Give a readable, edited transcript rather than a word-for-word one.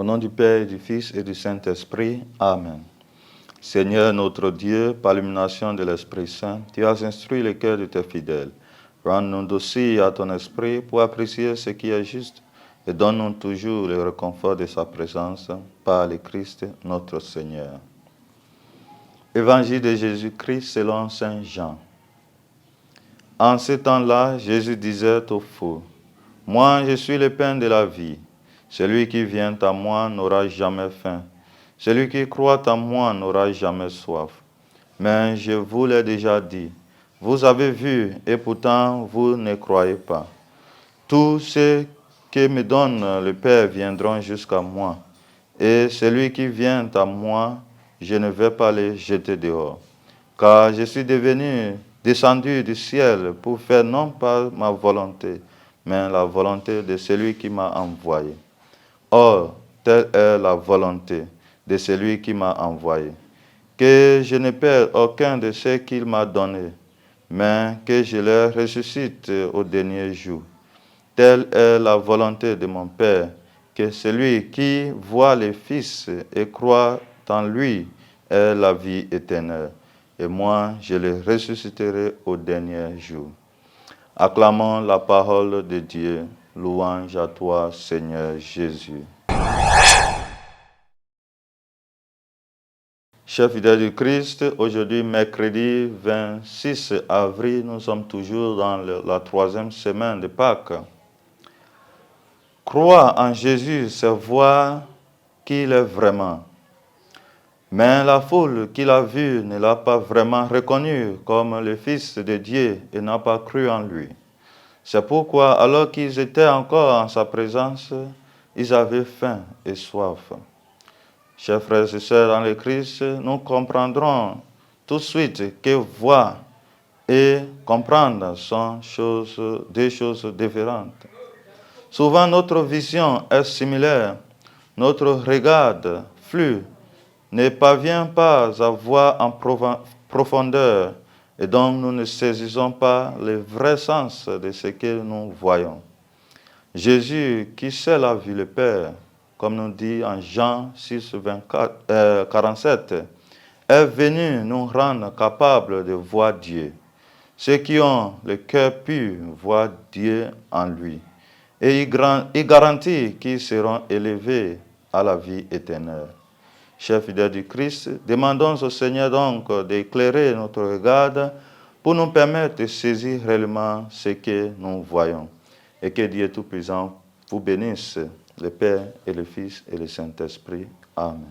Au nom du Père, et du Fils et du Saint-Esprit. Amen. Seigneur notre Dieu, par l'illumination de l'Esprit Saint, tu as instruit le cœur de tes fidèles. Rends-nous dociles à ton esprit pour apprécier ce qui est juste et donne-nous toujours le réconfort de sa présence par le Christ notre Seigneur. Évangile de Jésus-Christ selon saint Jean. En ce temps-là, Jésus disait aux fous, « Moi, je suis le pain de la vie. Celui qui vient à moi n'aura jamais faim. Celui qui croit en moi n'aura jamais soif. Mais je vous l'ai déjà dit, vous avez vu et pourtant vous ne croyez pas. Tous ceux que me donne le Père viendront jusqu'à moi, et celui qui vient à moi, je ne vais pas le jeter dehors. Car je suis descendu du ciel pour faire non pas ma volonté, mais la volonté de celui qui m'a envoyé. Or, telle est la volonté de celui qui m'a envoyé, que je ne perde aucun de ceux qu'il m'a donné, mais que je les ressuscite au dernier jour. Telle est la volonté de mon Père, que celui qui voit le Fils et croit en lui ait la vie éternelle. Et moi, je le ressusciterai au dernier jour. Acclamons la parole de Dieu. Louange à toi, Seigneur Jésus. Chers fidèles du Christ, aujourd'hui, mercredi 26 avril, nous sommes toujours dans la troisième semaine de Pâques. Croire en Jésus, c'est voir qu'il est vraiment. Mais la foule qui l'a vu ne l'a pas vraiment reconnu comme le Fils de Dieu et n'a pas cru en lui. C'est pourquoi, alors qu'ils étaient encore en sa présence, ils avaient faim et soif. Chers frères et sœurs dans le Christ, nous comprendrons tout de suite que voir et comprendre sont deux choses différentes. Souvent, notre vision est similaire, notre regard flou ne parvient pas à voir en profondeur et donc nous ne saisissons pas le vrai sens de ce que nous voyons. Jésus, qui seul a vu le Père, comme nous dit en Jean 6, 47, est venu nous rendre capables de voir Dieu. Ceux qui ont le cœur pur voient Dieu en lui. Et il garantit qu'ils seront élevés à la vie éternelle. Chers fidèles du Christ, demandons au Seigneur donc d'éclairer notre regard pour nous permettre de saisir réellement ce que nous voyons. Et que Dieu Tout-Puissant vous bénisse, le Père et le Fils et le Saint-Esprit. Amen.